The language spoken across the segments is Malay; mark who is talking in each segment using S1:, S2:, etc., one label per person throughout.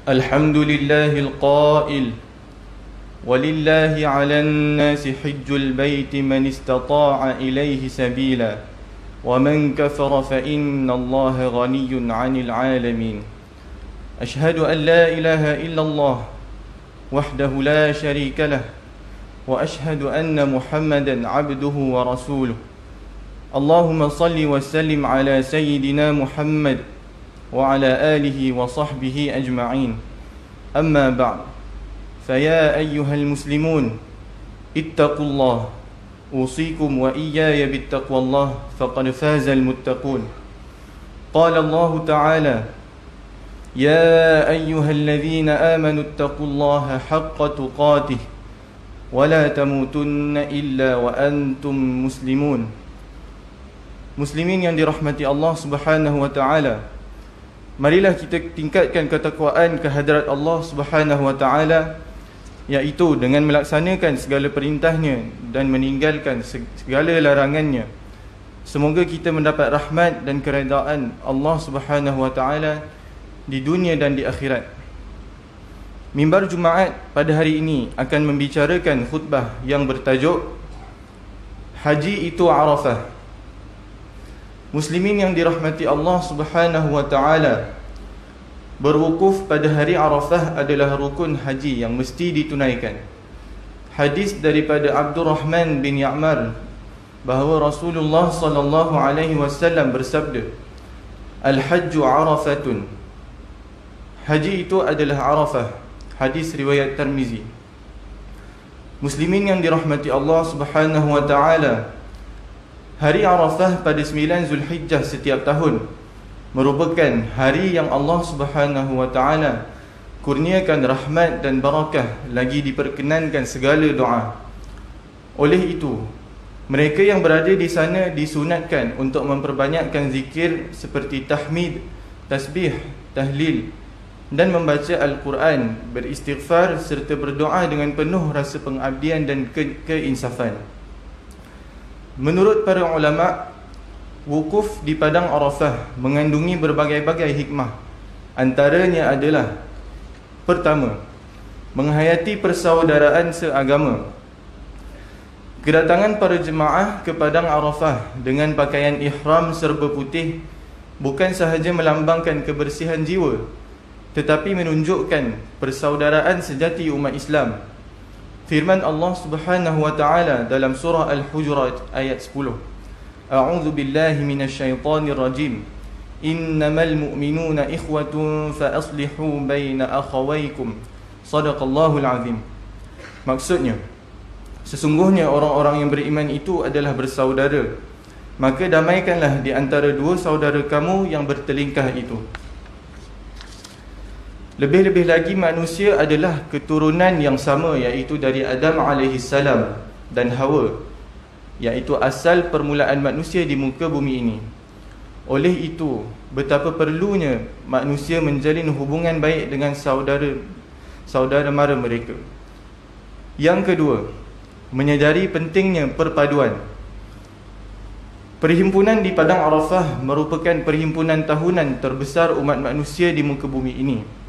S1: الحمد لله القائل ولله على الناس حج البيت من استطاع إليه سبيلا ومن كفر فإن الله غني عن العالمين أشهد أن لا إله إلا الله وحده لا شريك له وأشهد أن محمدا عبده ورسوله اللهم صل وسلم على سيدنا محمد وعلى آله وصحبه أجمعين أما بعد فيا أيها المسلمون اتقوا الله أوصيكم وإياي بالتقوى الله فقد فاز المتقون قال الله تعالى يا أيها الذين آمنوا اتقوا الله حق تقاته ولا تموتن إلا وأنتم مسلمون. Muslimin yang dirahmati Allah Subhanahu wa taala, marilah kita tingkatkan ketakwaan kehadrat Allah Subhanahu wa taala, iaitu dengan melaksanakan segala perintahnya dan meninggalkan segala larangannya. Semoga kita mendapat rahmat dan keredaan Allah Subhanahu wa taala di dunia dan di akhirat. Mimbar Jumaat pada hari ini akan membicarakan khutbah yang bertajuk Haji itu Arafah. Muslimin yang dirahmati Allah Subhanahu wa taala, berwukuf pada hari Arafah adalah rukun haji yang mesti ditunaikan. Hadis daripada Abdurrahman bin Ya'mar bahawa Rasulullah sallallahu alaihi wasallam bersabda, Al-hajju Arafatun. Haji itu adalah Arafah. Hadis riwayat Tirmizi. Muslimin yang dirahmati Allah Subhanahu wa taala, hari Arafah pada 9 Zulhijjah setiap tahun merupakan hari yang Allah Subhanahu wa taala kurniakan rahmat dan barakah, lagi diperkenankan segala doa. Oleh itu, mereka yang berada di sana disunatkan untuk memperbanyakkan zikir seperti tahmid, tasbih, tahlil dan membaca Al-Quran, beristighfar serta berdoa dengan penuh rasa pengabdian dan keinsafan. Menurut para ulama, wukuf di padang Arafah mengandungi berbagai-bagai hikmah. Antaranya adalah: pertama, menghayati persaudaraan seagama. Kedatangan para jemaah ke padang Arafah dengan pakaian ihram serba putih bukan sahaja melambangkan kebersihan jiwa, tetapi menunjukkan persaudaraan sejati umat Islam. Firman Allah Subhanahu wa taala dalam surah Al-Hujurat ayat 10, A'udzu billahi minasyaitonir rajim. Innamal mu'minuna ikhwatun fa aslihu baina akhawaykum. Shadaqallahul azim. Maksudnya, sesungguhnya orang-orang yang beriman itu adalah bersaudara, maka damaikanlah di antara dua saudara kamu yang bertelingkah itu. Lebih-lebih lagi manusia adalah keturunan yang sama, iaitu dari Adam AS dan Hawa, iaitu asal permulaan manusia di muka bumi ini. Oleh itu, betapa perlunya manusia menjalin hubungan baik dengan saudara mara mereka. Yang kedua, menyadari pentingnya perpaduan. Perhimpunan di Padang Arafah merupakan perhimpunan tahunan terbesar umat manusia di muka bumi ini.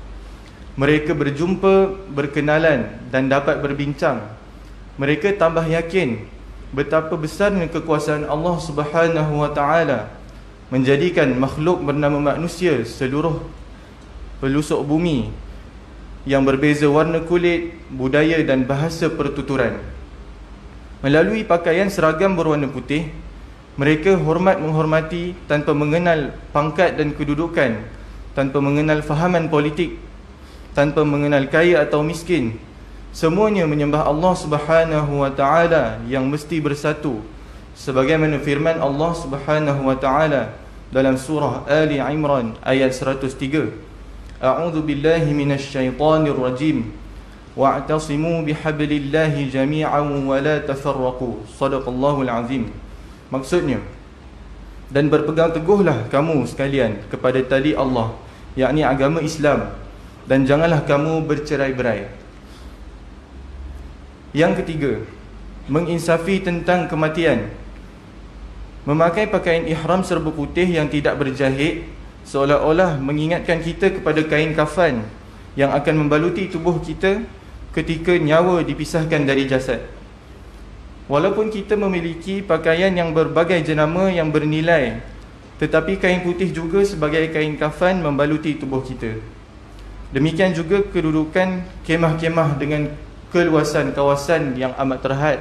S1: Mereka berjumpa, berkenalan dan dapat berbincang. Mereka tambah yakin betapa besarnya kekuasaan Allah Subhanahu wa taala menjadikan makhluk bernama manusia seluruh pelusuk bumi yang berbeza warna kulit, budaya dan bahasa pertuturan. Melalui pakaian seragam berwarna putih, mereka menghormati tanpa mengenal pangkat dan kedudukan, tanpa mengenal fahaman politik, tanpa mengenal kaya atau miskin. Semuanya menyembah Allah Subhanahu wa taala yang mesti bersatu, sebagaimana firman Allah Subhanahu wa taala dalam surah Ali Imran ayat 103, A'udzu billahi minasyaitonir rajim wa'tasimu bihablillahi jami'an wa la tafarraqu. Shadaqallahul azim. Maksudnya, dan berpegang teguhlah kamu sekalian kepada tali Allah, yakni agama Islam, dan janganlah kamu bercerai-berai. Yang ketiga, menginsafi tentang kematian. Memakai pakaian ihram serba putih yang tidak berjahit seolah-olah mengingatkan kita kepada kain kafan yang akan membaluti tubuh kita ketika nyawa dipisahkan dari jasad. Walaupun kita memiliki pakaian yang berbagai jenama yang bernilai, tetapi kain putih juga sebagai kain kafan membaluti tubuh kita. Demikian juga kedudukan kemah-kemah dengan keluasan kawasan yang amat terhad,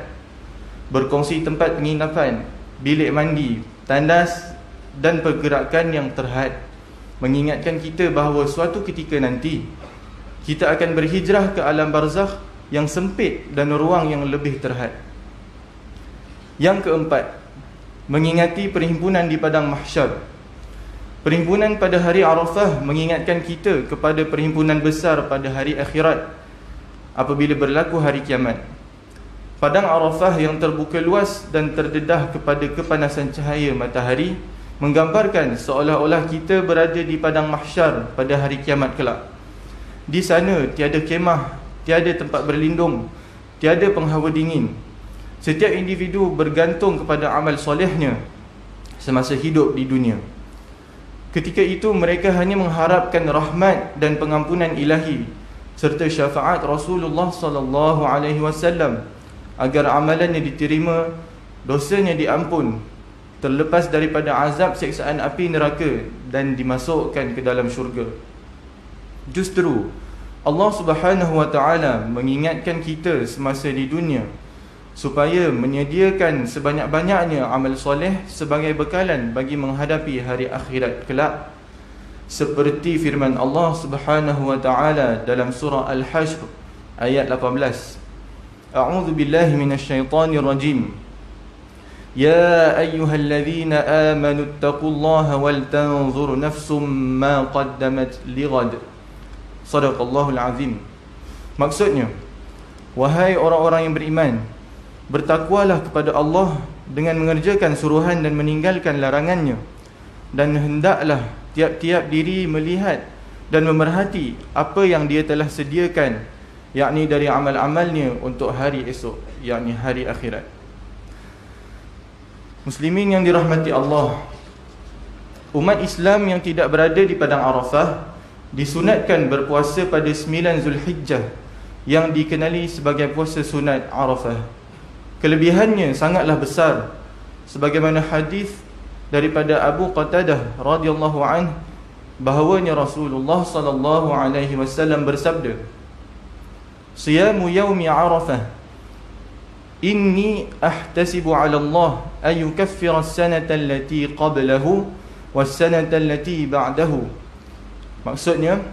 S1: berkongsi tempat penginapan, bilik mandi, tandas dan pergerakan yang terhad, mengingatkan kita bahawa suatu ketika nanti kita akan berhijrah ke alam barzakh yang sempit dan ruang yang lebih terhad. Yang keempat, mengingati perhimpunan di padang mahsyar. Perhimpunan pada hari Arafah mengingatkan kita kepada perhimpunan besar pada hari akhirat apabila berlaku hari kiamat. Padang Arafah yang terbuka luas dan terdedah kepada kepanasan cahaya matahari menggambarkan seolah-olah kita berada di padang mahsyar pada hari kiamat kelak. Di sana tiada kemah, tiada tempat berlindung, tiada penghawa dingin. Setiap individu bergantung kepada amal solehnya semasa hidup di dunia. Ketika itu mereka hanya mengharapkan rahmat dan pengampunan ilahi serta syafaat Rasulullah sallallahu alaihi wasallam agar amalannya diterima, dosanya diampun, terlepas daripada azab siksaan api neraka dan dimasukkan ke dalam syurga. Justru Allah Subhanahu wa taala mengingatkan kita semasa di dunia supaya menyediakan sebanyak-banyaknya amal soleh sebagai bekalan bagi menghadapi hari akhirat kelak, seperti firman Allah Subhanahu wa taala dalam surah Al-Hashr ayat 18. A'udzu billahi minasyaitonir rajim. Ya ayyuhalladzina amanu taqullaha wal tanzur nafsum ma qaddamat lighad. Shadaqallahul azim. Maksudnya, wahai orang-orang yang beriman, bertakwalah kepada Allah dengan mengerjakan suruhan dan meninggalkan larangannya, dan hendaklah tiap-tiap diri melihat dan memerhati apa yang dia telah sediakan, yakni dari amal-amalnya untuk hari esok, yakni hari akhirat. Muslimin yang dirahmati Allah, umat Islam yang tidak berada di padang Arafah disunatkan berpuasa pada 9 Zulhijjah yang dikenali sebagai puasa sunat Arafah. Kelebihannya sangatlah besar, sebagaimana hadis daripada Abu Qatadah radhiyallahu anhu bahawanya Rasulullah sallallahu alaihi wasallam bersabda, "Siyamu yaumi Arafah inni ahtasibu 'ala Allah ay yukaffira as-sanata allati qablahu was-sanata allati ba'dahu." Maksudnya,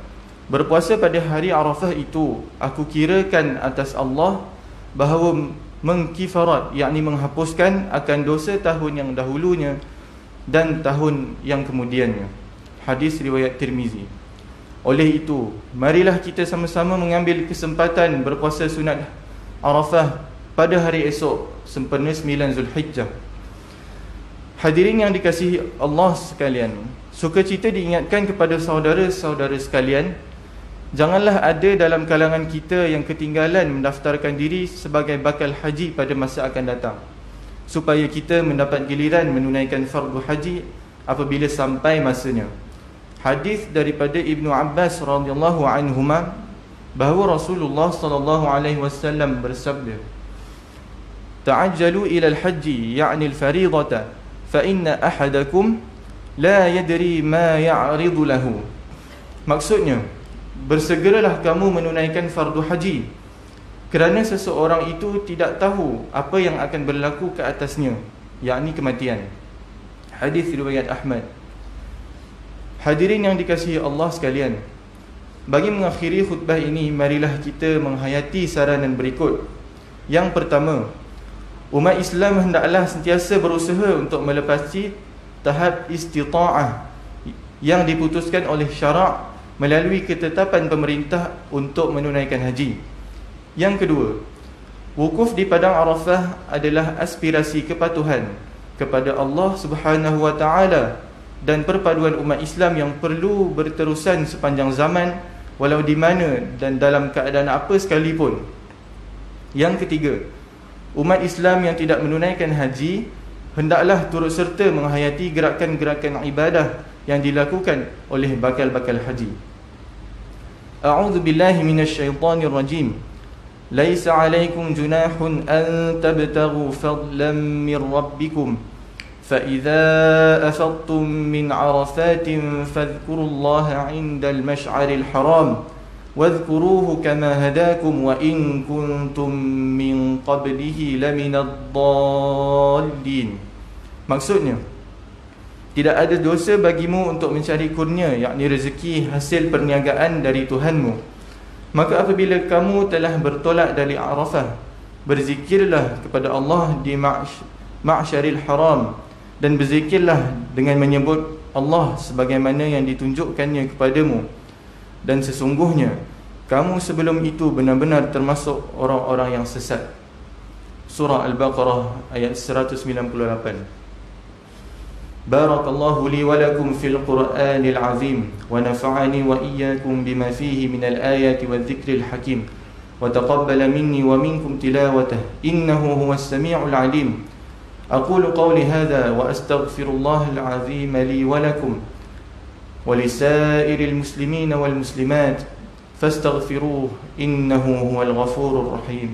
S1: berpuasa pada hari Arafah itu aku kirakan atas Allah bahawa mengkifarat, yakni menghapuskan akan dosa tahun yang dahulunya dan tahun yang kemudiannya. Hadis riwayat Tirmizi. Oleh itu, marilah kita sama-sama mengambil kesempatan berpuasa sunat Arafah pada hari esok sempena 9 Zulhijjah. Hadirin yang dikasihi Allah sekalian, sukacita diingatkan kepada saudara-saudara sekalian, janganlah ada dalam kalangan kita yang ketinggalan mendaftarkan diri sebagai bakal haji pada masa akan datang, supaya kita mendapat giliran menunaikan fardu haji apabila sampai masanya. Hadis daripada Ibnu Abbas radhiyallahu anhuma bahawa Rasulullah sallallahu alaihi wasallam bersabda, "Ta'ajjalu ila al-hajji ya'ni al-fariidata fa inna ahadakum la yadri ma ya'ridu lahu." Maksudnya, bersegeralah kamu menunaikan fardu haji, kerana seseorang itu tidak tahu apa yang akan berlaku ke atasnya, yakni kematian. Hadis riwayat Ahmad. Hadirin yang dikasihi Allah sekalian, bagi mengakhiri khutbah ini, marilah kita menghayati saranan berikut. Yang pertama, umat Islam hendaklah sentiasa berusaha untuk melepasi tahap istita'ah yang diputuskan oleh syarak melalui ketetapan pemerintah untuk menunaikan haji. Yang kedua, wukuf di padang Arafah adalah aspirasi kepatuhan kepada Allah Subhanahu wa taala dan perpaduan umat Islam yang perlu berterusan sepanjang zaman, walau di mana dan dalam keadaan apa sekalipun. Yang ketiga, umat Islam yang tidak menunaikan haji hendaklah turut serta menghayati gerakan-gerakan ibadah yang dilakukan oleh bakal-bakal haji. أعوذ بالله من الشيطان الرجيم ليس عليكم جناح أن تبتغوا فضلا من ربكم فإذا أفضتم من عرفات فاذكروا الله عند المشعر الحرام واذكروه كما هداكم وإن كنتم من قبله لمن الضالين. Maksudnya, tidak ada dosa bagimu untuk mencari kurnia, yakni rezeki hasil perniagaan dari Tuhanmu. Maka apabila kamu telah bertolak dari Arafah, berzikirlah kepada Allah di Ma'syaril Haram, dan berzikirlah dengan menyebut Allah sebagaimana yang ditunjukkannya kepadamu. Dan sesungguhnya kamu sebelum itu benar-benar termasuk orang-orang yang sesat. Surah Al-Baqarah ayat 198. Barakallahu li wa lakum fil Qur'anil azim wa nafa'ani wa iyyakum bima fihi minal ayati wadh-dhikril hakim wa taqabbala minni wa minkum tilawatah innahu huwas sami'ul alim. أقول قولي هذا وأستغفر الله العظيم لي ولكم ولسائر المسلمين والمسلمات فاستغفروه إنه هو الغفور الرحيم.